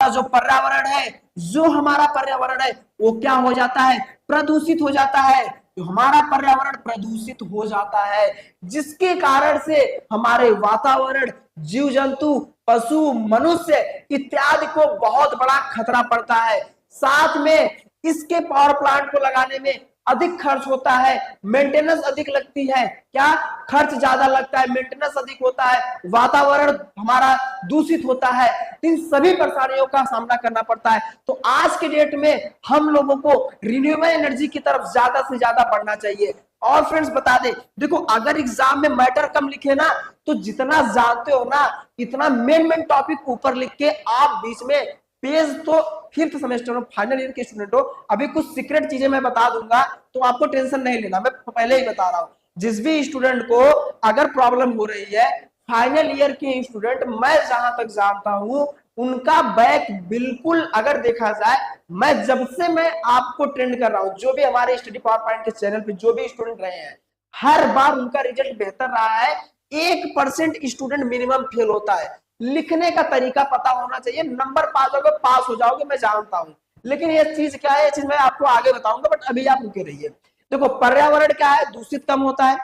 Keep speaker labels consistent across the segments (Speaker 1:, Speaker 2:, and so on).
Speaker 1: जो पर्यावरण है, जो हमारा पर्यावरण है वो क्या हो जाता है, प्रदूषित हो जाता है। तो हमारा पर्यावरण प्रदूषित हो जाता है, जिसके कारण से हमारे वातावरण, जीव जंतु, पशु, मनुष्य इत्यादि को बहुत बड़ा खतरा पड़ता है। साथ में इसके पावर प्लांट को लगाने में अधिक खर्च होता है, मेंटेनेंस अधिक लगती है। क्या खर्च ज्यादा लगता है, मेंटेनेंस अधिक होता है, वातावरण हमारा दूषित होता है, इन सभी परेशानियों का सामना करना पड़ता है। तो आज के डेट में हम लोगों को रिन्यूएबल एनर्जी की तरफ ज्यादा से ज्यादा बढ़ना चाहिए। और फ्रेंड्स बता दे, देखो अगर एग्जाम में मैटर कम लिखे ना, तो जितना जानते हो ना इतना मेन टॉपिक ऊपर लिख के आप बीच में पेज, तो फिफ्थ सेमेस्टर में फाइनल ईयर के स्टूडेंट हो, अभी कुछ सीक्रेट चीजें मैं बता दूंगा, तो आपको टेंशन नहीं लेना, मैं पहले ही बता रहा हूं। जिस भी स्टूडेंट को अगर प्रॉब्लम हो रही है, फाइनल ईयर के स्टूडेंट, मैं जहां तक जानता हूं उनका बैक बिल्कुल, अगर देखा जाए, मैं जब से मैं आपको ट्रेंड कर रहा हूं, जो भी हमारे स्टडी पावर पॉइंट के चैनल पे जो भी स्टूडेंट रहे हैं, हर बार उनका रिजल्ट बेहतर रहा है। 1% स्टूडेंट मिनिमम फेल होता है। लिखने का तरीका पता होना चाहिए, नंबर पास हो जाओगे, मैं जानता हूं, लेकिन ये चीज क्या है, ये चीज मैं आपको आगे बताऊंगा, बट अभी आप रुके रहिए। देखो पर्यावरण क्या है, दूषित कम होता है,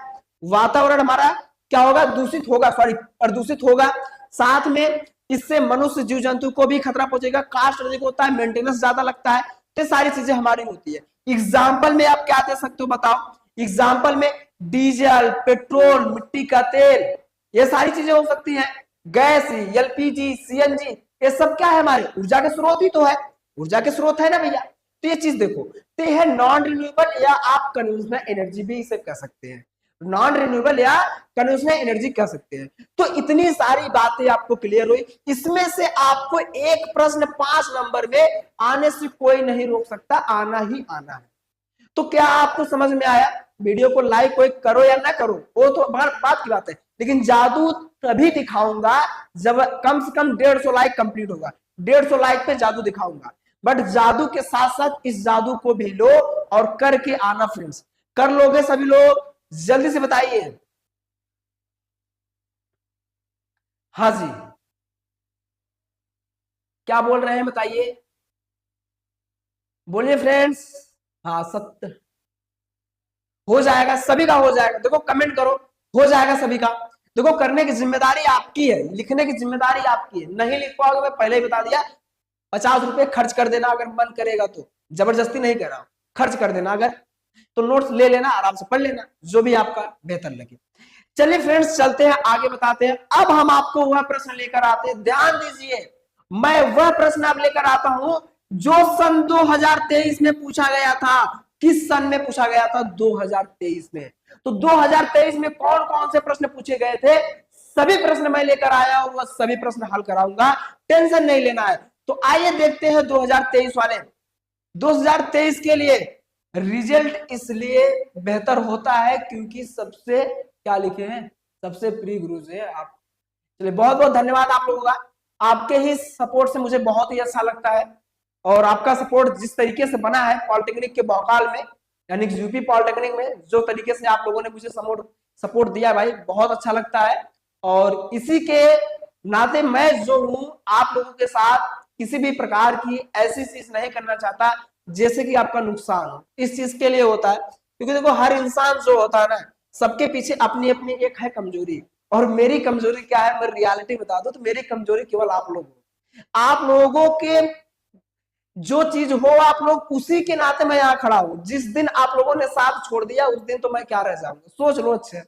Speaker 1: वातावरण हमारा क्या होगा, दूषित होगा, सॉरी प्रदूषित होगा। साथ में इससे मनुष्य, जीव जंतु को भी खतरा पहुंचेगा, कास्ट अधिक होता है, मेंटेनेंस ज्यादा लगता है, तो सारी चीजें हमारी होती है। एग्जाम्पल में आप क्या दे सकते हो बताओ, एग्जाम्पल में डीजल, पेट्रोल, मिट्टी का तेल, ये सारी चीजें हो सकती हैं, गैस, एलपीजी, सीएनजी, ये सब क्या है, हमारे ऊर्जा के स्रोत ही तो है, ऊर्जा के स्रोत है ना भैया। तो ये चीज देखो, तो ये है नॉन रिन्यूएबल, या आप कन्वेंशनल एनर्जी भी इसे कह सकते हैं, नॉन रिन्यूएबल या कन्वेंशनल एनर्जी कह सकते हैं। तो इतनी सारी बातें आपको क्लियर हुई, इसमें से आपको एक प्रश्न 5 नंबर में आने से कोई नहीं रोक सकता, आना ही आना है। तो क्या आपको समझ में आया? वीडियो को लाइक कोई करो या ना करो, वो तो बात की बात है, लेकिन जादू तभी दिखाऊंगा जब कम से कम 150 लाइक कंप्लीट होगा। 150 लाइक पे जादू दिखाऊंगा, बट जादू के साथ साथ इस जादू को भी लो और करके आना फ्रेंड्स। कर लोगे सभी लोग? जल्दी से बताइए। हाँ जी, क्या बोल रहे हैं बताइए, बोलिए फ्रेंड्स। हाँ, सत्य हो जाएगा, सभी का हो जाएगा। देखो कमेंट करो, हो जाएगा सभी का। देखो करने की जिम्मेदारी आपकी है, लिखने की जिम्मेदारी आपकी है। नहीं लिख पाओगे, मैं पहले ही बता दिया, 50 रुपए खर्च कर देना अगर मन करेगा तो, जबरदस्ती नहीं कर रहा हूं, खर्च कर देना, अगर तो नोट्स ले लेना, आराम से पढ़ लेना, जो भी आपका बेहतर लगे। चलिए फ्रेंड्स चलते हैं आगे, बताते हैं। अब हम आपको वह प्रश्न लेकर आते हैं, ध्यान दीजिए, मैं वह प्रश्न अब लेकर आता हूं जो सन 2023 में पूछा गया था। किस सन में पूछा गया था? 2023 में। तो 2023 में कौन कौन से प्रश्न पूछे गए थे, सभी प्रश्न मैं लेकर आया और वह सभी प्रश्न हल कराऊंगा, टेंशन नहीं लेना है। तो आइए देखते हैं 2023 वाले। 2023 के लिए रिजल्ट इसलिए बेहतर होता है क्योंकि सबसे क्या लिखे हैं, सबसे प्रिय गुरु से आप। चलिए बहुत बहुत धन्यवाद आप लोगों का, आपके ही सपोर्ट से मुझे बहुत ही अच्छा लगता है। और आपका सपोर्ट जिस तरीके से बना है पॉलिटेक्निक के बहकाल में, यानी यूपी पॉलिटेक्निक में, जो तरीके से आप लोगों ने मुझे सपोर्ट दिया भाई, बहुत अच्छा लगता है। और इसी के नाते मैं जो हूं आप लोगों के साथ किसी भी प्रकार की ऐसी चीज नहीं करना चाहता जैसे कि आपका नुकसान हो। इस चीज के लिए होता है क्योंकि देखो हर इंसान जो होता है ना, सबके पीछे अपनी अपनी एक है कमजोरी, और मेरी कमजोरी क्या है, मैं रियलिटी बता दूं तो मेरी कमजोरी केवल आप लोग हो। आप लोगों के जो चीज हो आप लोग, उसी के नाते मैं यहाँ खड़ा हूं। जिस दिन आप लोगों ने साथ छोड़ दिया उस दिन तो मैं क्या रह जाऊंगा, सोच लो अच्छे।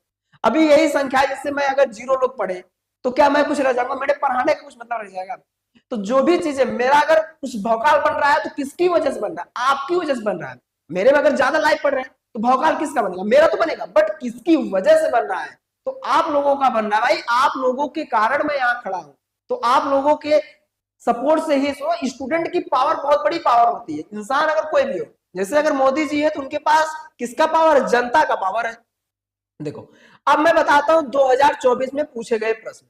Speaker 1: अभी यही संख्या है, जिससे मैं अगर 0 लोग पढ़े तो क्या मैं कुछ रह जाऊंगा, मेरे पढ़ाने का कुछ मतलब रह जाएगा? तो जो भी चीज है, मेरा अगर कुछ भौकाल बन रहा है तो किसकी वजह से बन रहा है? आपकी वजह से बन रहा है। मेरे में अगर ज्यादा लाइक पड़ रहे हैं तो भौकाल किसका बनेगा? मेरा तो बनेगा, बट किसकी वजह से बन रहा है? तो आप लोगों का बन रहा है भाई, आप लोगों के कारण मैं यहाँ खड़ा हूं। तो आप लोगों के सपोर्ट से ही स्टूडेंट की पावर बहुत बड़ी पावर होती है। इंसान अगर कोई भी हो, जैसे अगर मोदी जी है तो उनके पास किसका पावर है? जनता का पावर है। देखो अब मैं बताता हूं 2024 में पूछे गए प्रश्न।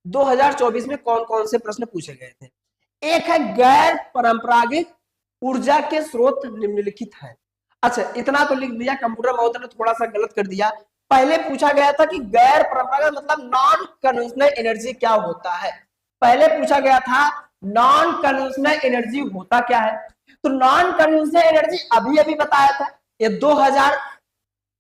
Speaker 1: 2024 में कौन कौन से प्रश्न पूछे गए थे। एक है गैर परंपरागत ऊर्जा के स्रोत निम्नलिखित है। अच्छा इतना तो लिख दिया, कंप्यूटर महोदय ने थोड़ा सा गलत कर दिया। पहले पूछा गया था कि गैर परंपरागत मतलब नॉन कन्वेंशनल एनर्जी क्या होता है। पहले पूछा गया था नॉन कन्वेंशनल एनर्जी होता क्या है? तो नॉन कन्वेंशनल एनर्जी अभी अभी बताया था, ये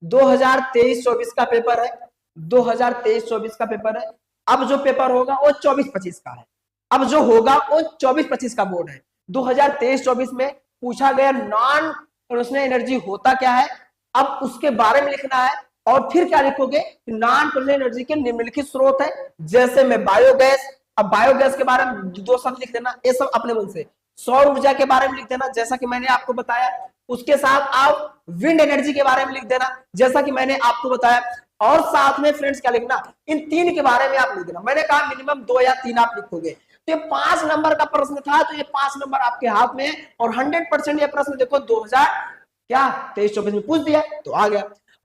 Speaker 1: 2023-24 का पेपर है, 2023-24 का पेपर है। अब जो पेपर होगा वो 24-25 का है, अब जो होगा वो 24-25 का बोर्ड है। 2023-24 में पूछा गया नॉन कन्वेंशनल एनर्जी होता क्या है, अब उसके बारे में लिखना है। और फिर क्या लिखोगे? नॉन कन्वेंशनल एनर्जी के निम्नलिखित स्रोत है, जैसे में बायोगैस। अब बायोगैस के बारे में दो शब्द लिख देना, ये सब अपने मन से। सौर ऊर्जा के बारे में लिख देना, जैसा कि मैंने आपको बताया। उसके साथ आप विंड एनर्जी के बारे में लिख देना, जैसा कि मैंने आपको बताया। और साथ में फ्रेंड्स क्या लिखना, इन तीन के बारे में आप लिख देना। मैंने कहा मिनिमम 2 या 3 आप लिखोगे। तो ये 5 नंबर का प्रश्न था, तो ये 5 नंबर आपके हाथ में है। और 100% ये प्रश्न देखो 2023-24 में पूछ दिया, तो आ गया।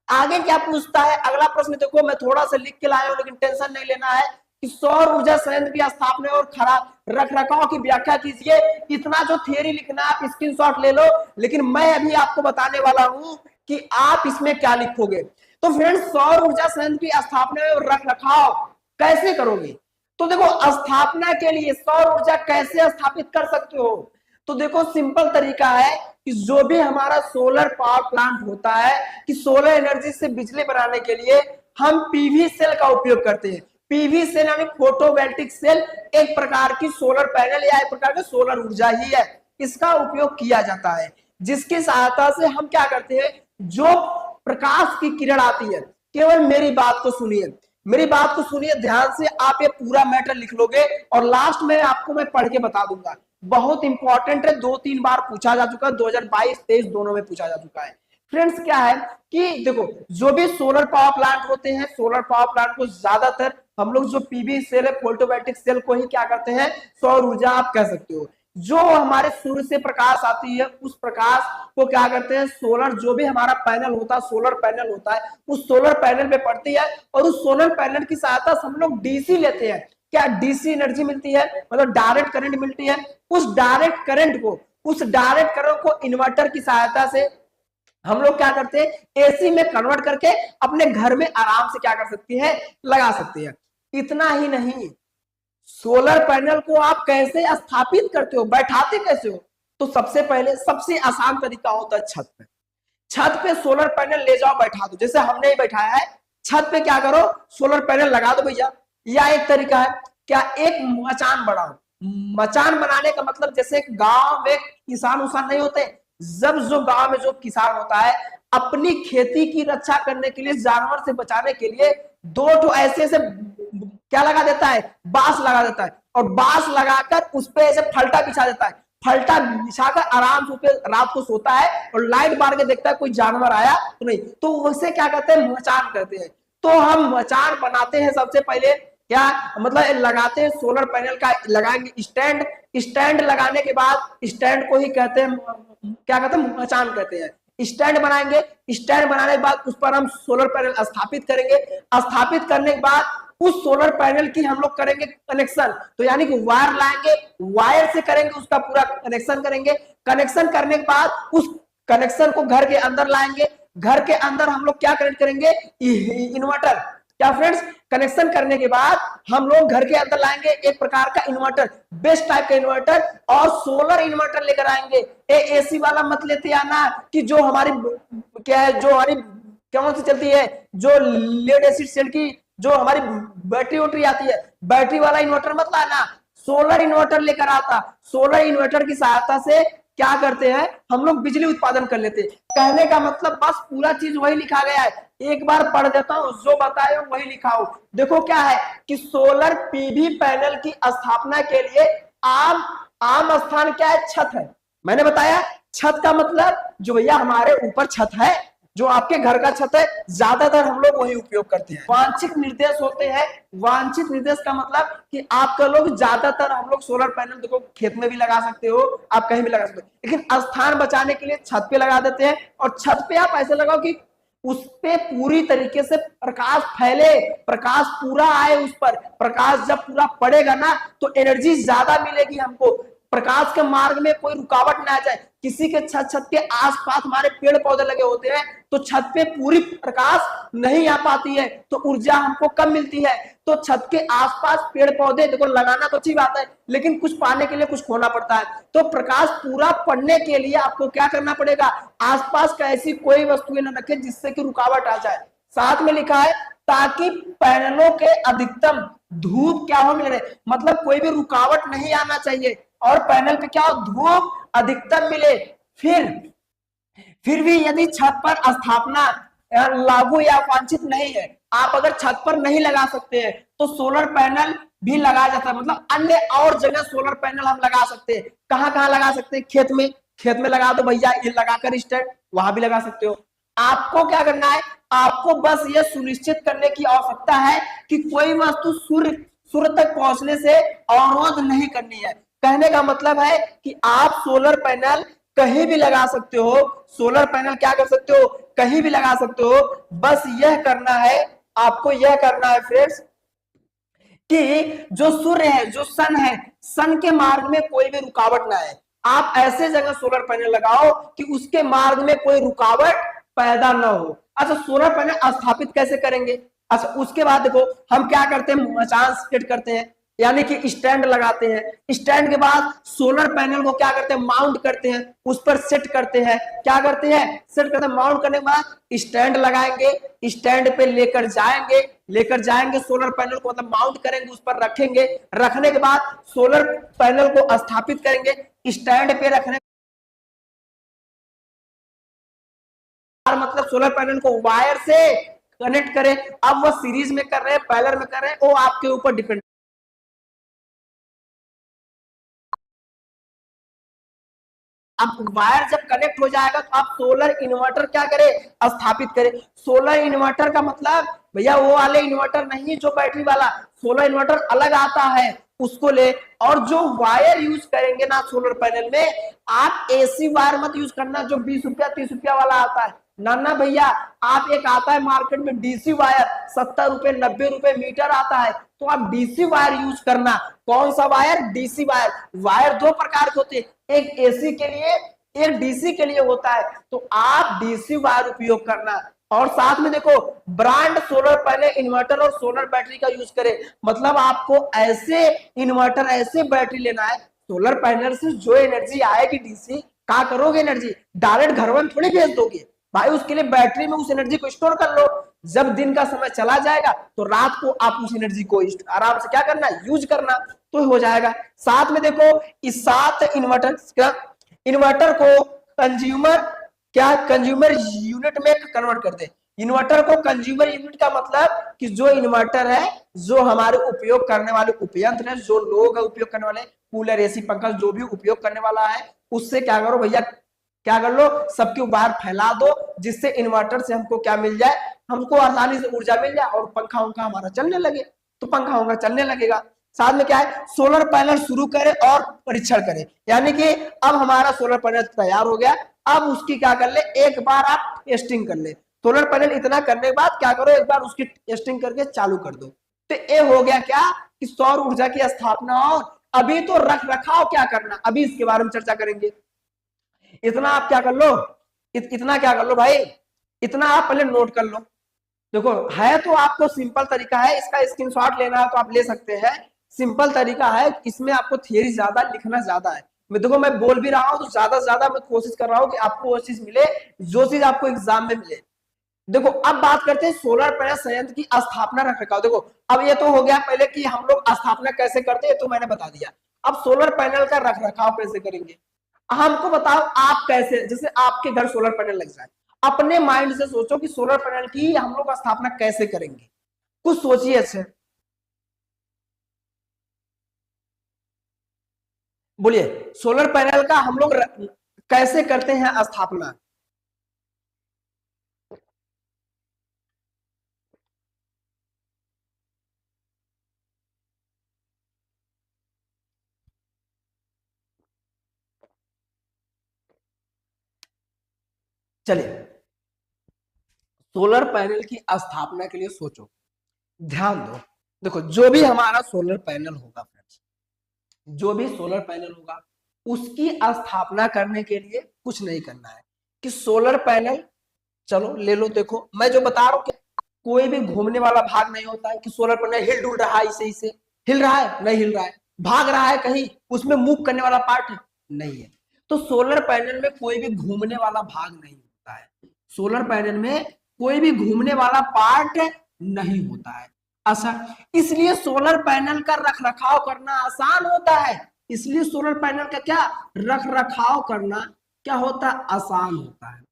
Speaker 1: आगे क्या पूछता है अगला प्रश्न देखो, मैं थोड़ा सा लिख के लाया हूं, लेकिन टेंशन नहीं लेना है कि सौर ऊर्जा संयंत्र की स्थापना और खराब रख रखाव की व्याख्या कीजिए। इतना जो थियरी लिखना आप स्क्रीनशॉट ले लो, लेकिन मैं अभी आपको बताने वाला हूं कि आप इसमें क्या लिखोगे। तो फ्रेंड्स, सौर ऊर्जा संयंत्र की स्थापना और रख रखाव कैसे करोगे? तो देखो, स्थापना के लिए सौर ऊर्जा कैसे स्थापित कर सकते हो? तो देखो, सिंपल तरीका है कि जो भी हमारा सोलर पावर प्लांट होता है, कि सोलर एनर्जी से बिजली बनाने के लिए हम पीवी सेल का उपयोग करते हैं। पीवी सेल यानी फोटोवोल्टिक सेल, एक प्रकार की सोलर पैनल या एक प्रकार की सोलर ऊर्जा ही है, इसका उपयोग किया जाता है। जिसकी सहायता से हम क्या करते हैं, जो प्रकाश की किरण आती है, केवल मेरी बात को सुनिए, मेरी बात को सुनिए ध्यान से, आप ये पूरा मैटर लिख लोगे और लास्ट में आपको मैं पढ़ के बता दूंगा। बहुत इंपॉर्टेंट है, 2-3 बार पूछा जा चुका है, 2022-23 दोनों में पूछा जा चुका है। फ्रेंड्स, क्या है कि देखो, जो भी सोलर पावर प्लांट होते हैं, सोलर पावर प्लांट को ज्यादातर हम लोग जो पीवी सेल है, फोटोवोल्टिक सेल को ही क्या करते हैं, सौर ऊर्जा आप कह सकते हो। जो हमारे सूर्य से प्रकाश आती है, उस प्रकाश को क्या करते हैं, सोलर जो भी हमारा पैनल होता है, सोलर पैनल होता है, उस सोलर पैनल पे पड़ती है। और उस सोलर पैनल की सहायता से हम लोग डीसी लेते हैं। क्या डीसी एनर्जी मिलती है, मतलब डायरेक्ट करंट मिलती है। उस डायरेक्ट करंट को इन्वर्टर की सहायता से हम लोग क्या करते हैं, एसी में कन्वर्ट करके अपने घर में आराम से क्या कर सकती है, लगा सकती है। इतना ही नहीं, सोलर पैनल को आप कैसे स्थापित करते हो, बैठाते कैसे हो? तो सबसे पहले सबसे आसान तरीका होता है छत पे। छत पे सोलर पैनल ले जाओ, बैठा दो, जैसे हमने ही बैठाया है। छत पे क्या करो, सोलर पैनल लगा दो भैया। या एक तरीका है, क्या एक मचान बनाओ। मचान बनाने का मतलब, जैसे गांव में किसान उसान नहीं होते, जब जो गांव में जो किसान होता है, अपनी खेती की रक्षा करने के लिए, जानवर से बचाने के लिए 2 ठो ऐसे क्या लगा देता है, बांस लगा देता है। और बांस लगाकर उस पे ऐसे फलटा बिछा देता है। फलटा बिछाकर आराम से रात को सोता है और लाइट मार के देखता है कोई जानवर आया तो नहीं। तो उसे क्या कहते हैं, मचान कहते हैं। तो हम मचान बनाते हैं सबसे पहले, क्या मतलब लगाते हैं, सोलर पैनल का लगाएंगे स्टैंड। स्टैंड लगाने के बाद स्टैंड को ही कहते हैं, क्या कहते हैं, मचान कहते हैं। स्टैंड बनाएंगे, स्टैंड बनाने के बाद उस पर हम सोलर पैनल स्थापित करेंगे। स्थापित करने के बाद उस सोलर पैनल की हम लोग करेंगे कनेक्शन। तो यानी कि वायर लाएंगे, वायर से करेंगे, उसका पूरा कनेक्शन करेंगे। कनेक्शन करने के बाद उस कनेक्शन को घर के अंदर लाएंगे। घर के अंदर हम लोग क्या कनेक्ट करेंगे, इन्वर्टर। क्या फ्रेंड्स, कनेक्शन करने के बाद हम लोग घर के अंदर लाएंगे एक प्रकार का इन्वर्टर, बेस्ट टाइप का इन्वर्टर, और सोलर इन्वर्टर लेकर आएंगे। एसी वाला मत लेते आना, कि जो हमारी क्या है, जो हमारी कौन सी चलती है, जो लेड एसिड सेल की जो हमारी बैटरी वोटरी आती है, बैटरी वाला इन्वर्टर मत लाना, सोलर इन्वर्टर लेकर आता। सोलर इन्वर्टर की सहायता से क्या करते हैं, हम लोग बिजली उत्पादन कर लेते हैं। कहने का मतलब बस पूरा चीज वही लिखा गया है, एक बार पढ़ देता हूं, जो बताए वही लिखा हूं। देखो क्या है कि सोलर पीवी पैनल की स्थापना के लिए आम स्थान क्या है, छत है। मैंने बताया छत का मतलब जो भैया हमारे ऊपर छत है, जो आपके घर का छत है, ज्यादातर हम लोग वही उपयोग करते हैं। वांछित निर्देश होते हैं। वांछित निर्देश का मतलब कि आपका लोग ज्यादातर हम लोग सोलर पैनल देखो खेत में भी लगा सकते हो, आप कहीं भी लगा सकते हो, लेकिन स्थान बचाने के लिए छत पे लगा देते हैं। और छत पे आप ऐसे लगाओ कि उस पे पूरी तरीके से प्रकाश फैले, प्रकाश पूरा आए उस पर। प्रकाश जब पूरा पड़ेगा ना, तो एनर्जी ज्यादा मिलेगी हमको। प्रकाश के मार्ग में कोई रुकावट ना आ जाए। किसी के छत के आसपास हमारे पेड़ पौधे लगे होते हैं तो छत पे पूरी प्रकाश नहीं आ पाती है, तो ऊर्जा हमको कम मिलती है। तो छत के आसपास पेड़ पौधे देखो लगाना तो अच्छी बात है, लेकिन कुछ पाने के लिए कुछ खोना पड़ता है। तो प्रकाश पूरा पड़ने के लिए आपको क्या करना पड़ेगा, आसपास का ऐसी कोई वस्तुएं न रखें जिससे कि रुकावट आ जाए। साथ में लिखा है ताकि पैनलों के अधिकतम धूप क्या हो मिले, मतलब कोई भी रुकावट नहीं आना चाहिए और पैनल पे क्या हो, धूप अधिकतम मिले। फिर भी यदि छत पर स्थापना लागू या वांछित नहीं है, आप अगर छत पर नहीं लगा सकते हैं तो सोलर पैनल भी लगाया जाता है। मतलब अन्य और जगह सोलर पैनल हम लगा सकते हैं। कहां कहां लगा सकते हैं, खेत में लगा दो भैया, ये लगाकर स्टैंड वहां भी लगा सकते हो। आपको क्या करना है, आपको बस ये सुनिश्चित करने की आवश्यकता है कि कोई वस्तु सूर्य तक पहुंचने से अवरोध नहीं करनी है। कहने का मतलब है कि आप सोलर पैनल कहीं भी लगा सकते हो, सोलर पैनल क्या कर सकते हो, कहीं भी लगा सकते हो। बस यह करना है, आपको यह करना है फ्रेंड्स कि जो सूर्य है, जो सन है, सन के मार्ग में कोई भी रुकावट ना है। आप ऐसे जगह सोलर पैनल लगाओ कि उसके मार्ग में कोई रुकावट पैदा ना हो। अच्छा, सोलर पैनल स्थापित कैसे करेंगे। अच्छा, उसके बाद देखो हम क्या करते हैं, मचान सेट करते हैं, यानी कि स्टैंड लगाते हैं। स्टैंड के बाद सोलर पैनल को क्या करते हैं, माउंट करते हैं, उस पर सेट करते हैं। क्या करते हैं, सेट करते हैं। माउंट करने के बाद स्टैंड लगाएंगे, स्टैंड पे लेकर जाएंगे सोलर पैनल को, मतलब माउंट करेंगे, उस पर रखेंगे। रखने के बाद सोलर पैनल को स्थापित करेंगे स्टैंड पे रखने, मतलब सोलर पैनल को वायर से कनेक्ट करें। अब वो सीरीज में कर रहे हैं, पैरेलल में कर रहे हैं, वो आपके ऊपर डिपेंड। अब वायर जब कनेक्ट हो जाएगा तो आप सोलर इन्वर्टर क्या करें, स्थापित करें। सोलर इन्वर्टर का मतलब भैया वो वाले इन्वर्टर नहीं जो बैटरी वाला, सोलर इन्वर्टर अलग आता है, उसको ले। और जो वायर यूज करेंगे ना सोलर पैनल में, आप एसी वायर मत यूज करना जो 20 रुपया 30 रुपया वाला आता है। ना ना भैया, आप एक आता है मार्केट में डीसी वायर, 70 रुपए 90 रुपए मीटर आता है, तो आप डीसी वायर यूज करना। कौन सा वायर, डीसी वायर। वायर दो प्रकार के होते हैं, एक एसी के लिए, एक डीसी के लिए होता है, तो आप डीसी वायर उपयोग करना। और साथ में देखो ब्रांड सोलर पैनल इन्वर्टर और सोलर बैटरी का यूज करें। मतलब आपको ऐसे इन्वर्टर, ऐसे बैटरी लेना है, सोलर पैनल से जो एनर्जी आएगी डीसी, क्या करोगे, एनर्जी डायरेक्ट घर में थोड़ी भेज दोगे भाई, उसके लिए बैटरी में उस एनर्जी को स्टोर कर लो। जब दिन का समय चला जाएगा तो रात को आप उस एनर्जी को आराम से क्या करना, यूज करना, तो हो जाएगा। साथ में देखो इस 7 इन्वर्टर को कंज्यूमर यूनिट में कन्वर्ट कर दे। इन्वर्टर को कंज्यूमर यूनिट का मतलब कि जो इन्वर्टर है, जो हमारे उपयोग करने वाले उपयंत्र है, जो लोग उपयोग करने वाले, कूलर एसी पंखा जो भी उपयोग करने वाला है, उससे क्या करो भैया, क्या कर लो, सबके बाहर फैला दो, जिससे इन्वर्टर से हमको क्या मिल जाए, हमको आसानी से ऊर्जा मिल जाए और पंखा उनका हमारा चलने लगे, तो पंखा उनका चलने लगेगा। साथ में क्या है, सोलर पैनल शुरू करें और परीक्षण करें। यानी कि अब हमारा सोलर पैनल तैयार हो गया, अब उसकी क्या कर ले, एक बार आप टेस्टिंग कर ले। सोलर पैनल इतना करने के बाद क्या करो, एक बार उसकी टेस्टिंग करके चालू कर दो। तो ये हो गया क्या कि सौर ऊर्जा की स्थापना। और अभी तो रख रखाव क्या करना, अभी इसके बारे में चर्चा करेंगे। इतना आप क्या कर लो, इतना क्या कर लो भाई, इतना आप पहले नोट कर लो। देखो है तो आपको सिंपल तरीका है, इसका स्क्रीनशॉट लेना है तो आप ले सकते हैं। सिंपल तरीका है, इसमें आपको थियरी ज्यादा, लिखना ज्यादा है। मैं देखो मैं बोल भी रहा हूं तो ज्यादा से ज्यादा मैं कोशिश कर रहा हूं कि आपको वो चीज मिले जो चीज आपको एग्जाम में मिले। देखो अब बात करते हैं सोलर पैनल संयंत्र की स्थापना रख रखाव। देखो अब ये तो हो गया पहले कि हम लोग स्थापना कैसे करते हैं, तो मैंने बता दिया। अब सोलर पैनल का रख रखाव कैसे करेंगे, हमको बताओ आप कैसे, जैसे आपके घर सोलर पैनल लग जाए, अपने माइंड से सोचो कि सोलर पैनल की हम लोग स्थापना कैसे करेंगे, कुछ सोचिए अच्छे, बोलिए सोलर पैनल का हम लोग कैसे करते हैं स्थापना। चलिए सोलर पैनल की स्थापना के लिए सोचो, ध्यान दो। देखो जो भी हमारा सोलर पैनल होगा फ्रेंड्स, जो भी सोलर पैनल होगा, उसकी स्थापना करने के लिए कुछ नहीं करना है कि सोलर पैनल, चलो ले लो, देखो मैं जो बता रहा हूँ कोई भी घूमने वाला भाग नहीं होता है कि सोलर पैनल हिल डुल रहा है, इसे इसे हिल रहा है, नहीं हिल रहा है, भाग रहा है कहीं, उसमें मूव करने वाला पार्ट नहीं है। तो सोलर पैनल में कोई भी घूमने वाला भाग नहीं होता है, सोलर पैनल में कोई भी घूमने वाला पार्ट नहीं होता है। अच्छा, इसलिए सोलर पैनल का रख रखाव करना आसान होता है, इसलिए सोलर पैनल का क्या रख रखाव करना क्या होता है, आसान होता है।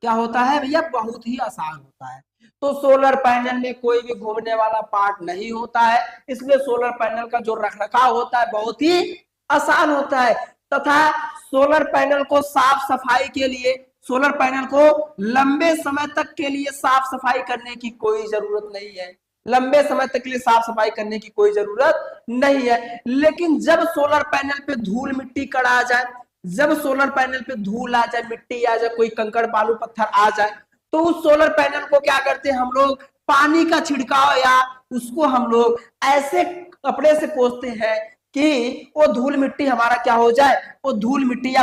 Speaker 1: क्या होता है भैया, बहुत ही आसान होता है। तो सोलर पैनल में कोई भी घूमने वाला पार्ट नहीं होता है, इसलिए सोलर पैनल का जो रखरखाव होता है बहुत ही आसान होता है। तथा सोलर पैनल को साफ सफाई के लिए, सोलर पैनल को लंबे समय तक के लिए साफ सफाई करने की कोई जरूरत नहीं है, लंबे समय तक के लिए साफ सफाई करने की कोई जरूरत नहीं है। लेकिन जब सोलर पैनल पे धूल मिट्टी कण आ जाए, जब सोलर पैनल पे धूल आ जाए, मिट्टी आ जाए, कोई कंकड़ बालू पत्थर आ जाए, तो उस सोलर पैनल को क्या करते हैं हम लोग, पानी का छिड़काव या उसको हम लोग ऐसे कपड़े से पोंछते हैं कि वो धूल मिट्टी हमारा क्या हो जाए, वो धूल मिट्टी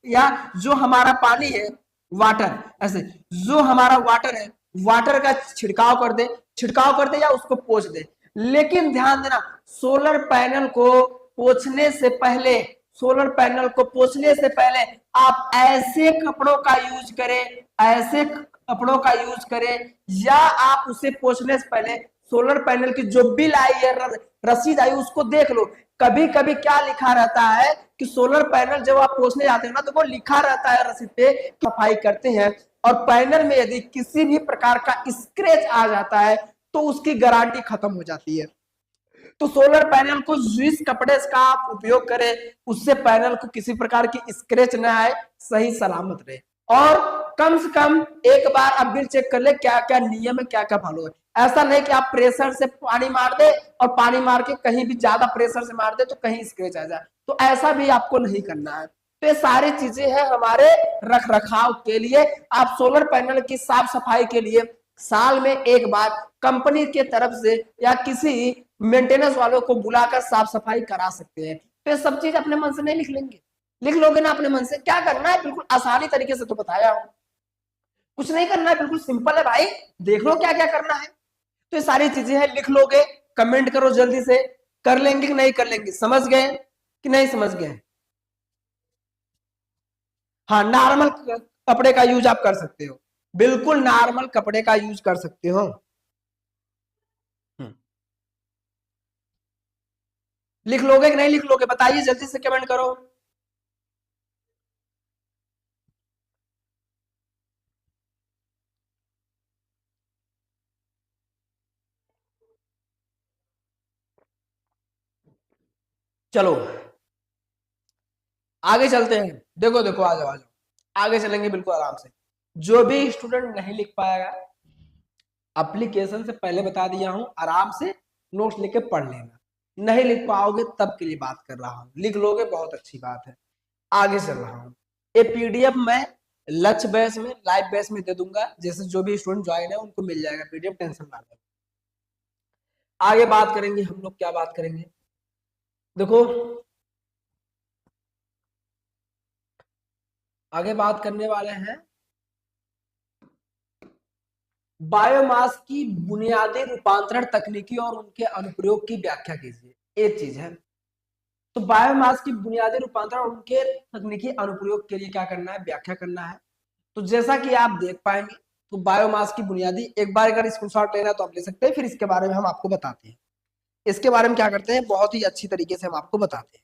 Speaker 1: या जो हमारा पानी है, वाटर, ऐसे जो हमारा वाटर है, वाटर का छिड़काव कर दे या उसको पोंछ दे। लेकिन ध्यान देना, सोलर पैनल को पोंछने से पहले, सोलर पैनल को पोंछने से पहले आप ऐसे कपड़ों का यूज करें, ऐसे कपड़ों का यूज करें, या आप उसे पोंछने से पहले सोलर पैनल की जो बिल आई है, रसीद आई, उसको देख लो। कभी कभी क्या लिखा रहता है कि सोलर पैनल जब आप पोंछने जाते हैं ना, तो वो लिखा रहता है रसीद पे, सफाई करते हैं और पैनल में यदि किसी भी प्रकार का स्क्रैच आ जाता है तो उसकी गारंटी खत्म हो जाती है। तो सोलर पैनल को जिस कपड़े का आप उपयोग करें, उससे पैनल को किसी प्रकार की स्क्रैच न आए, सही सलामत रहे। और कम से कम एक बार आप बिल चेक कर ले क्या क्या नियम है, क्या क्या फॉलो है। ऐसा नहीं कि आप प्रेशर से पानी मार दे और पानी मार के कहीं भी ज्यादा प्रेशर से मार दे तो कहीं स्क्रैच आ जाए, तो ऐसा भी आपको नहीं करना है। तो ये सारी चीजें हैं हमारे रख रखाव के लिए। आप सोलर पैनल की साफ सफाई के लिए साल में एक बार कंपनी के तरफ से या किसी मेंटेनेंस वालों को बुलाकर साफ सफाई करा सकते हैं। तो ये सब चीज अपने मन से नहीं लिख लेंगे, लिख लोगे ना अपने मन से। क्या करना है, बिल्कुल आसानी तरीके से तो बताया हूं, कुछ नहीं करना है, बिल्कुल सिंपल है भाई, देख लो क्या क्या करना है। तो ये सारी चीजें हैं, लिख लोगे, कमेंट करो जल्दी से, कर लेंगे कि नहीं कर लेंगे, समझ गए कि नहीं समझ गए। हाँ, नॉर्मल कपड़े का यूज आप कर सकते हो, बिल्कुल नॉर्मल कपड़े का यूज कर सकते हो। लिख लोगे कि नहीं लिख लोगे, बताइए जल्दी से कमेंट करो। चलो आगे चलते हैं, देखो देखो आ जाओ आ जाओ, आगे चलेंगे बिल्कुल आराम से। जो भी स्टूडेंट नहीं लिख पाएगा, एप्लीकेशन से पहले बता दिया हूं, आराम से नोट्स लेके पढ़ लेना। नहीं लिख पाओगे तब के लिए बात कर रहा हूं, लिख लोगे बहुत अच्छी बात है। आगे चल रहा हूं, ये पीडीएफ मैं लक्ष्य बैच में, लाइव बैच में दे दूंगा, जैसे जो भी स्टूडेंट ज्वाइन है उनको मिल जाएगा पीडीएफ, टेंशन ना लें। आगे बात करेंगे हम लोग, क्या बात करेंगे, देखो आगे बात करने वाले हैं बायोमास की बुनियादी रूपांतरण तकनीकी और उनके अनुप्रयोग की व्याख्या कीजिए, एक चीज है। तो बायोमास की बुनियादी रूपांतरण और उनके तकनीकी अनुप्रयोग के लिए क्या करना है, व्याख्या करना है। तो जैसा कि आप देख पाएंगे, तो बायोमास की बुनियादी, एक बार अगर स्क्रीनशॉट लेना तो आप ले सकते हैं, फिर इसके बारे में हम आपको बताते हैं। इसके बारे में क्या करते हैं, बहुत ही अच्छी तरीके से हम आपको बताते हैं।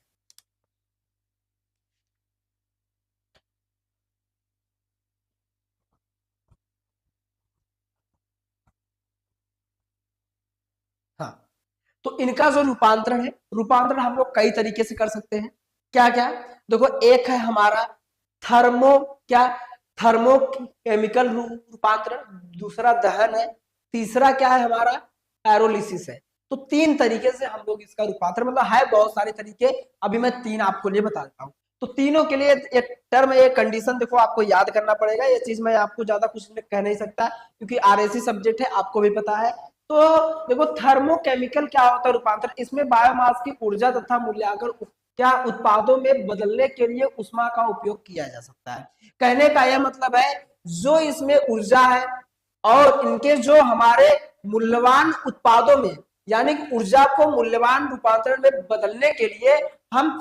Speaker 1: हाँ, तो इनका जो रूपांतरण है, रूपांतरण हम लोग कई तरीके से कर सकते हैं। क्या क्या, देखो एक है हमारा थर्मो, क्या थर्मोकेमिकल रूपांतरण, दूसरा दहन है, तीसरा क्या है हमारा पैरोलिसिस है। तो तीन तरीके से हम लोग इसका रूपांतरण, मतलब है बहुत सारे तरीके, अभी मैं तीन आपको लिए बता देता हूँ। तो तीनों के लिए एक टर्म, एक कंडीशन देखो आपको याद करना पड़ेगा, ये चीज मैं आपको ज्यादा कुछ कह नहीं सकता क्योंकि आरएसी सब्जेक्ट है, आपको भी पता है। तो देखो थर्मोकेमिकल क्या होता है रूपांतरण, इसमें बायोमास की ऊर्जा तथा मूल्यांकन क्या उत्पादों में बदलने के लिए ऊष्मा का उपयोग किया जा सकता है। कहने का यह मतलब है जो इसमें ऊर्जा है और इनके जो हमारे मूल्यवान उत्पादों में, यानी कि ऊर्जा को मूल्यवान रूपांतरण में बदलने के लिए हम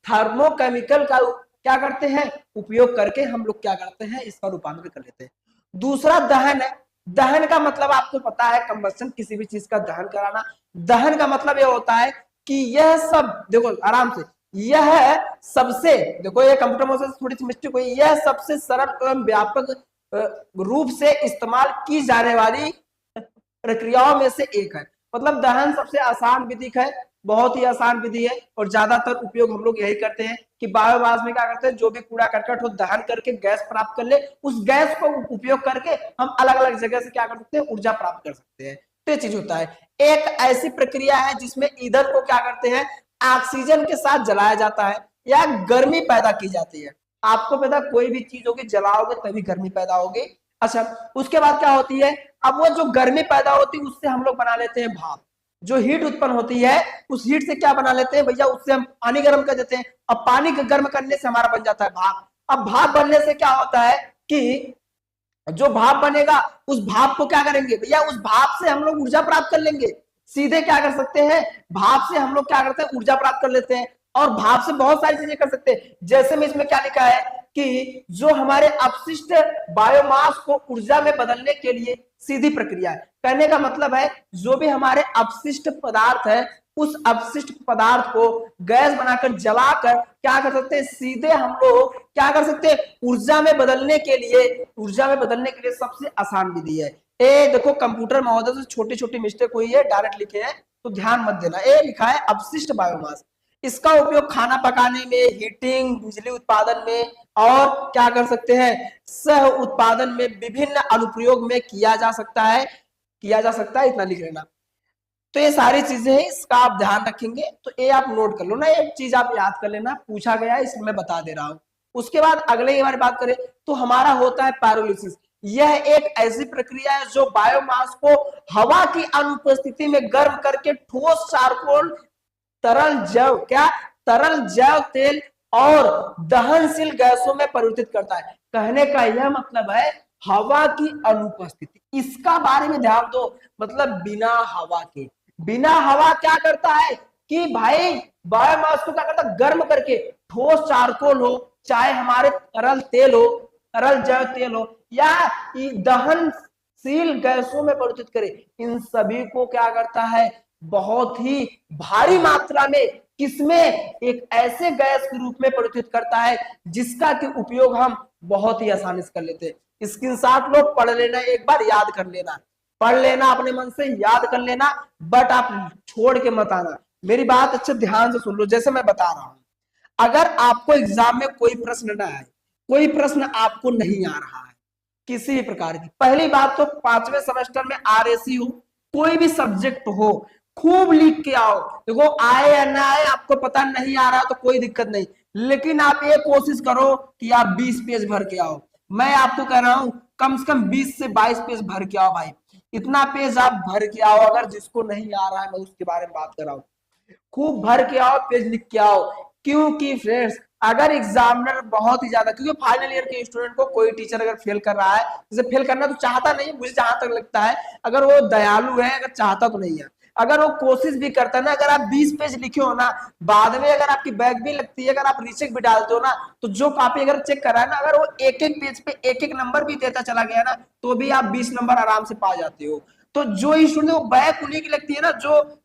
Speaker 1: थर्मोकेमिकल का क्या करते हैं, उपयोग करके हम लोग क्या करते हैं, इसका रूपांतरण कर लेते हैं। दूसरा दहन है। दहन का मतलब आपको पता है कंबस्शन, किसी भी चीज का दहन कराना। दहन का मतलब यह होता है कि यह सब देखो आराम से, यह सबसे देखो ये कंप्यूटर मोशन से थोड़ी सी मिस्टेक हुई, यह सबसे सरल एवं व्यापक रूप से इस्तेमाल की जाने वाली प्रक्रियाओं में से एक है। मतलब दहन सबसे आसान विधि है, बहुत ही आसान विधि है और ज्यादातर उपयोग हम लोग यही करते हैं कि बायोमास में क्या करते हैं, जो भी कूड़ा करकट हो दहन करके गैस प्राप्त कर ले, उस गैस को उपयोग करके हम अलग अलग जगह से क्या कर सकते हैं, ऊर्जा प्राप्त कर सकते हैं। तो ये चीज होता है। एक ऐसी प्रक्रिया है जिसमें ईंधन को क्या करते हैं, ऑक्सीजन के साथ जलाया जाता है या गर्मी पैदा की जाती है। आपको पता कोई भी चीज होगी जलाओगे तभी गर्मी पैदा होगी। अच्छा, उसके बाद क्या होती है, अब वो जो गर्मी पैदा होती है उससे हम लोग बना लेते हैं भाप। जो हीट उत्पन्न होती है उस हीट से क्या बना लेते हैं भैया, उससे हम पानी गर्म कर देते हैं। अब पानी गर्म करने से हमारा बन जाता है भाप। अब भाप बनने से क्या होता है कि जो भाप बनेगा उस भाप को क्या करेंगे भैया, उस भाप से हम लोग ऊर्जा प्राप्त कर लेंगे। सीधे क्या कर सकते हैं, भाप से हम लोग क्या करते हैं, ऊर्जा प्राप्त कर लेते हैं। और भाप से बहुत सारी चीजें कर सकते हैं। जैसे में इसमें क्या लिखा है कि जो हमारे अपशिष्ट बायोमास को ऊर्जा में बदलने के लिए सीधी प्रक्रिया है। कहने का मतलब है जो भी हमारे अपशिष्ट पदार्थ है उस अपशिष्ट पदार्थ को गैस बनाकर जलाकर क्या कर सकते हैं, सीधे हम लोग क्या कर सकते हैं, ऊर्जा में बदलने के लिए सबसे आसान विधि है। ए देखो कंप्यूटर महोदय से छोटी छोटी मिस्टेक हुई है, डायरेक्ट लिखे हैं तो ध्यान मत देना। ए लिखा है अपशिष्ट बायोमास। इसका उपयोग खाना पकाने में, हीटिंग, बिजली उत्पादन में और क्या कर सकते हैं, सह उत्पादन में विभिन्न अनुप्रयोग में किया जा सकता है। इतना लिख लेना। तो ये सारी चीजें हैं, इसका आप ध्यान रखेंगे तो ये आप नोट कर लो ना, एक चीज आप याद कर लेना, पूछा गया है इसलिए मैं बता दे रहा हूं। उसके बाद अगले की बारे बात करें तो हमारा होता है पायरोलिसिस। यह एक ऐसी प्रक्रिया है जो बायोमास को हवा की अनुपस्थिति में गर्म करके ठोस चारकोल, तरल जैव तेल और दहनशील गैसों में परिवर्तित करता है। कहने का यह मतलब है हवा की अनुपस्थिति, इसका बारे में ध्यान दो। मतलब बिना हवा क्या करता है कि भाई बायोमास को क्या करता है, गर्म करके ठोस चारकोल हो, चाहे हमारे तरल जैव तेल हो या दहनशील गैसों में परिवर्तित करे, इन सभी को क्या करता है, बहुत ही भारी मात्रा में किसमें, एक ऐसे गैस के रूप में परिवर्तित करता है जिसका कि उपयोग हम बहुत ही आसानी से कर लेते हैं। स्क्रीनशॉट लो, पढ़ लेना, एक बार याद कर लेना, पढ़ लेना अपने मन से, याद कर लेना, बट आप छोड़ के मत आना। मेरी बात अच्छे ध्यान से सुन लो। जैसे मैं बता रहा हूं, अगर आपको एग्जाम में कोई प्रश्न ना आए, कोई प्रश्न आपको नहीं आ रहा है किसी भी प्रकार की, पहली बात तो 5वें सेमेस्टर में आरएसी हो, कोई भी सब्जेक्ट हो, खूब लिख के आओ। देखो आए या ना आए, आपको पता नहीं आ रहा तो कोई दिक्कत नहीं, लेकिन आप ये कोशिश करो कि आप 20 पेज भर के आओ। मैं आपको कह रहा हूं कम से कम 20 से 22 पेज भर के आओ भाई, इतना पेज आप भर के आओ। अगर जिसको नहीं आ रहा है मैं उसके बारे में बात कर रहा हूं, खूब भर के आओ, पेज लिख के आओ। क्योंकि फ्रेंड्स अगर एग्जामिनर बहुत ही ज्यादा, क्योंकि फाइनल ईयर के स्टूडेंट को कोई टीचर अगर फेल कर रहा है, जैसे फेल करना तो चाहता नहीं, मुझे जहां तक लगता है, अगर वो दयालु है, अगर चाहता तो नहीं है, अगर वो कोशिश भी करता है ना, अगर आप 20 पेज लिखे हो ना, बाद में अगर आपकी बैग भी लगती है, अगर आप रीचेक भी डालते हो ना, तो जो कॉपी अगर चेक कर रहा है ना, अगर वो एक एक पेज पे एक एक नंबर भी देता चला गया ना, तो भी आप 20 नंबर आराम से पा जाते हो। तो जो स्टूडेंट वो बैग उन्हीं की लगती है ना, जो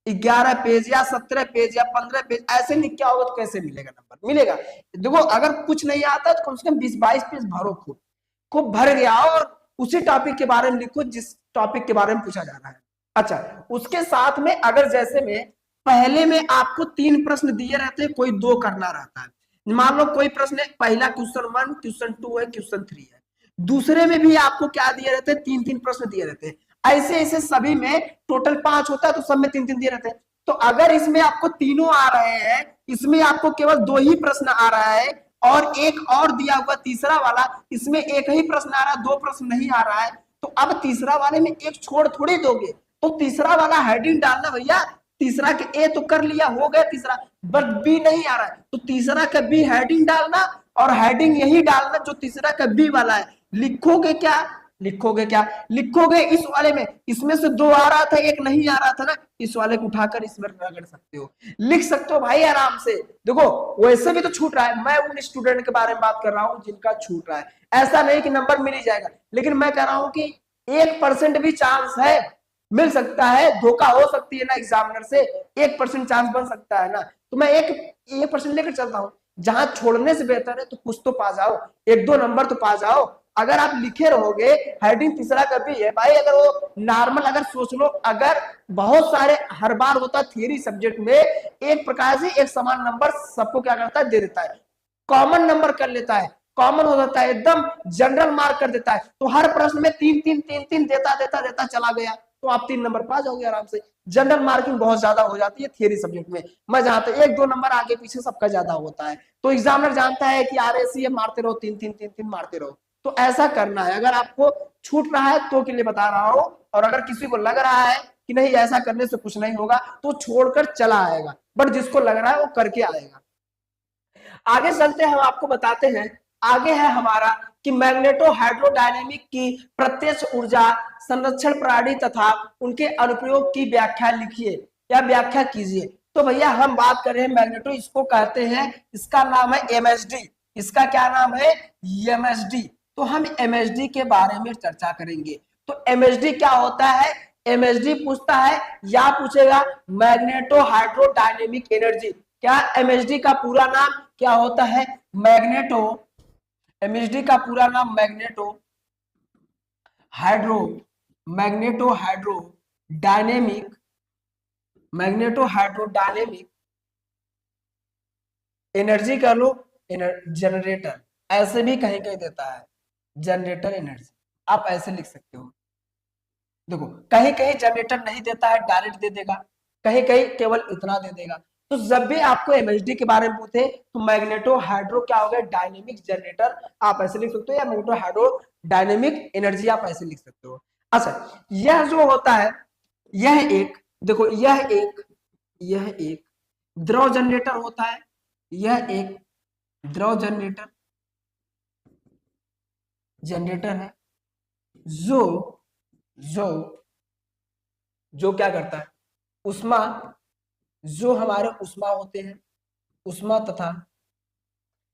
Speaker 1: 11 पेज या 17 पेज या 15 पेज ऐसे लिख के आओगे तो कैसे मिलेगा नंबर, मिलेगा। देखो अगर कुछ नहीं आता तो कम से कम 20-22 पेज भरो, खूब भर गया और उसी टॉपिक के बारे में लिखो जिस टॉपिक के बारे में पूछा जा रहा है। अच्छा, उसके साथ में अगर जैसे में पहले में आपको 3 प्रश्न दिए रहते हैं, कोई 2 करना रहता है। मान लो कोई प्रश्न है, पहला क्वेश्चन 1, क्वेश्चन 2 है, क्वेश्चन 3 है। दूसरे में भी आपको क्या दिए रहते हैं, 3-3 प्रश्न दिए रहते हैं। ऐसे ऐसे सभी में टोटल 5 होता है तो सब में 3-3 दिए रहते हैं। तो अगर इसमें आपको तीनों आ रहे हैं, इसमें आपको केवल 2 ही प्रश्न आ रहा है और एक और दिया हुआ तीसरा वाला, इसमें एक ही प्रश्न आ रहा है, 2 प्रश्न नहीं आ रहा है, तो अब तीसरा वाले में एक छोड़ थोड़ी दोगे, तो तीसरा वाला हेडिंग डालना भैया तीसरा के ए तो कर लिया, हो गया तीसरा, बट बी नहीं आ रहा है, तो तीसरा का बी हेडिंग डालना और हेडिंग यही डालना जो तीसरा का बी वाला है। लिखोगे क्या, लिखोगे क्या, लिखोगे इस वाले में, इसमें से दो आ रहा था एक नहीं आ रहा था ना, इस वाले को उठाकर इसमें रगड़ सकते हो, लिख सकते हो भाई आराम से। देखो वैसे भी तो छूट रहा है, मैं उन स्टूडेंट के बारे में बात कर रहा हूं जिनका छूट रहा है, ऐसा नहीं कि नंबर मिल ही जाएगा, लेकिन मैं कह रहा हूं कि 1% भी चांस है, मिल सकता है, धोखा हो सकती है ना एग्जामिनर से, 1% चांस बन सकता है ना, तो मैं 1% लेकर चलता हूँ। जहां छोड़ने से बेहतर है तो कुछ तो पा जाओ, 1-2 नंबर तो पा जाओ। अगर आप लिखे रहोगे हेडिंग तीसरा कभी है भाई, अगर वो नॉर्मल, अगर सोच लो, अगर बहुत सारे हर बार होता थियरी सब्जेक्ट में एक प्रकार से एक समान नंबर सबको क्या करता है, दे देता है, कॉमन नंबर कर लेता है, कॉमन हो जाता है, एकदम जनरल मार्क कर देता है, तो हर प्रश्न में 3-3 देता देता देता चला गया, तो आप 3 नंबर पा जाओगे आराम से। जनरल मार्किंग बहुत ज्यादा हो जाती है थियरी सब्जेक्ट में, मैं जहां तक 1-2 नंबर आगे पीछे सबका ज्यादा होता है, तो एग्जामिनर जानता है कि आरएसी मारते रहो, 3-3 मारते रहो, तो ऐसा करना है। अगर आपको छूट रहा है तो के लिए बता रहा हूं, और अगर किसी को लग रहा है कि नहीं ऐसा करने से कुछ नहीं होगा तो छोड़कर चला आएगा, बट जिसको लग रहा है वो करके आएगा। आगे चलते हैं, हम आपको बताते हैं, आगे है हमारा कि मैग्नेटो हाइड्रोडायनेमिक की प्रत्यक्ष ऊर्जा संरक्षण प्रणाली तथा उनके अनुप्रयोग की व्याख्या लिखिए या व्याख्या कीजिए। तो भैया हम बात कर रहे हैं मैग्नेटो, इसको कहते हैं, इसका नाम है एमएसडी, इसका क्या नाम है, एमएसडी। तो हम एमएसडी के बारे में चर्चा करेंगे। तो एमएसडी क्या होता है, एमएसडी पूछता है या पूछेगा मैग्नेटो हाइड्रोडायनेमिक एनर्जी। क्या एमएसडी का पूरा नाम क्या होता है, मैग्नेटो, एमएसडी का पूरा नाम magneto hydro, magneto hydro dynamic, magneto hydrodynamic energy कर लो, जनरेटर, ऐसे भी कहीं कहीं देता है जनरेटर एनर्जी, आप ऐसे लिख सकते हो। देखो कहीं कहीं जनरेटर नहीं देता है, डायरेक्ट दे देगा, कहीं कहीं केवल इतना दे देगा। तो जब भी आपको एमएचडी के बारे में पूछे तो मैग्नेटो हाइड्रो क्या हो गया, डायनेमिक जनरेटर, आप ऐसे लिख सकते हो, या मैग्नेटो हाइड्रो डायनेमिक एनर्जी आप ऐसे लिख सकते हो। अच्छा यह जो होता है, यह एक, देखो यह एक द्रव जनरेटर होता है, यह एक द्रव जनरेटर है, जो जो जो क्या करता है, उष्मा, जो हमारे उष्मा होते हैं, उष्मा तथा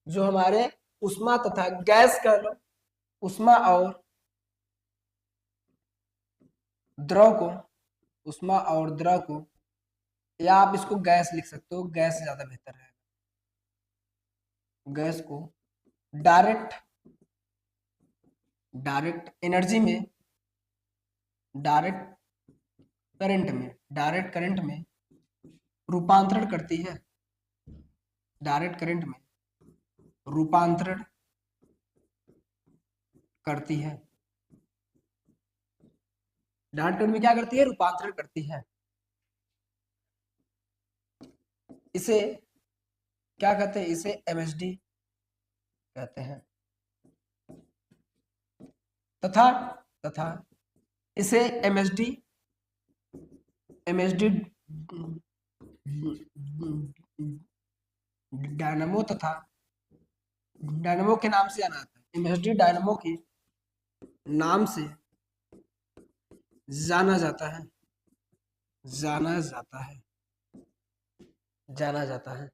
Speaker 1: जो हमारे उष्मा तथा गैस कह लो, उष्मा और द्रव को, उष्मा और द्रव को, या आप इसको गैस लिख सकते हो, गैस ज्यादा बेहतर है, गैस को डायरेक्ट एनर्जी में, डायरेक्ट करंट में रूपांतरण करती है, डायरेक्ट करंट में रूपांतरण करती है, डायरेक्ट करंट में क्या करती है, रूपांतरण करती है। इसे क्या कहते हैं, इसे एमएसडी कहते हैं, तथा इसे एमएसडी डायनामो तथा डायनामो के नाम से जाना जाता है, एमएसडी डायनामो के नाम से जाना जाता है,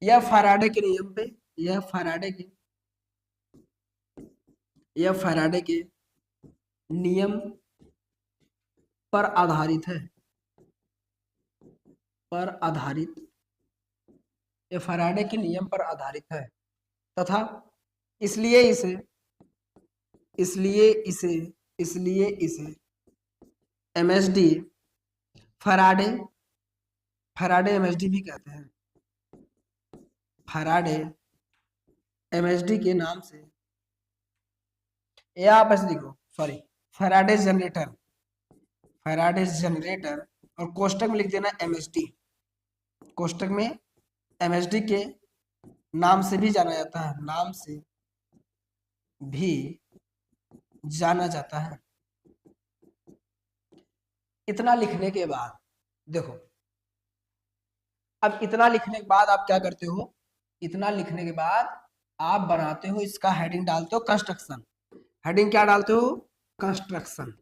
Speaker 1: यह फैराडे के नियम पे, यह फैराडे के नियम पर आधारित है, यह फैराडे के नियम पर आधारित है, तथा इसलिए इसे एमएसडी फैराडे एमएसडी भी कहते हैं, फैराडे एमएसडी के नाम से, या आप ऐसे लिखो, सॉरी फैराडे जनरेटर, और कोष्टक में लिख देना एमएसडी, कोष्टक में एमएसडी के नाम से भी जाना जाता है, नाम से भी जाना जाता है। इतना लिखने के बाद देखो अब इतना लिखने के बाद आप क्या करते हो, इतना लिखने के बाद आप बनाते हो, इसका हेडिंग डालते हो कंस्ट्रक्शन। हेडिंग क्या डालते हो, कंस्ट्रक्शन।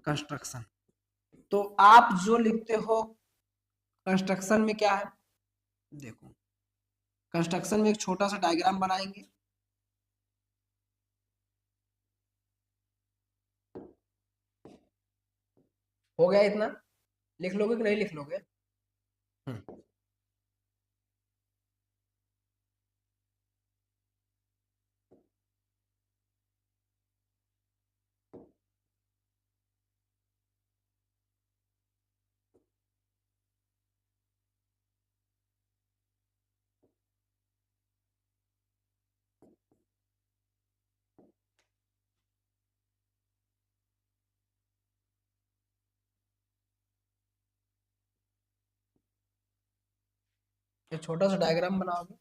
Speaker 1: कंस्ट्रक्शन तो आप जो लिखते हो कंस्ट्रक्शन में क्या है, देखो कंस्ट्रक्शन में एक छोटा सा डायग्राम बनाएंगे। हो गया इतना, लिख लोगे कि नहीं लिख लोगे? ये छोटा सा डायग्राम बनाओगे।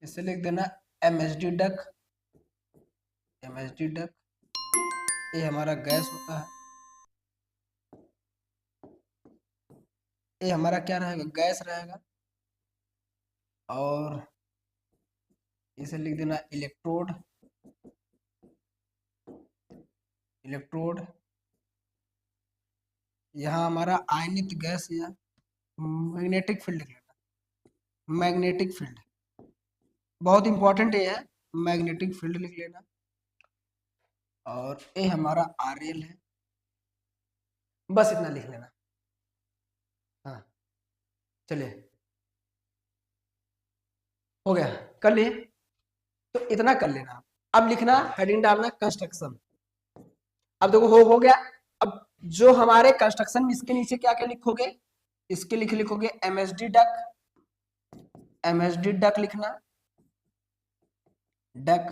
Speaker 1: इसे लिख देना MHD डक। MHD डक ये हमारा गैस होता है, ये हमारा क्या रहेगा, गैस रहेगा। और इसे लिख देना इलेक्ट्रोड। इलेक्ट्रोड यहाँ हमारा आयनित गैस या मैग्नेटिक फील्ड लिख लेना। मैग्नेटिक फील्ड बहुत इंपॉर्टेंट ये है, मैग्नेटिक फील्ड लिख लेना। और ये हमारा RL है, बस इतना लिख लेना। हाँ चलिए हो गया, कर लिए, तो इतना कर लेना। अब लिखना हेडिंग डालना कंस्ट्रक्शन। अब देखो हो गया। अब जो हमारे कंस्ट्रक्शन में इसके नीचे क्या क्या लिखोगे, इसके लिखोगे MHD डक। MHD डक लिखना, डक।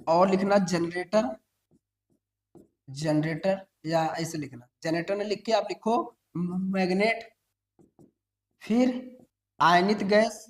Speaker 1: और लिखना जनरेटर। जनरेटर या ऐसे लिखना, जनरेटर में लिख के आप लिखो मैग्नेट, फिर आयनित गैस,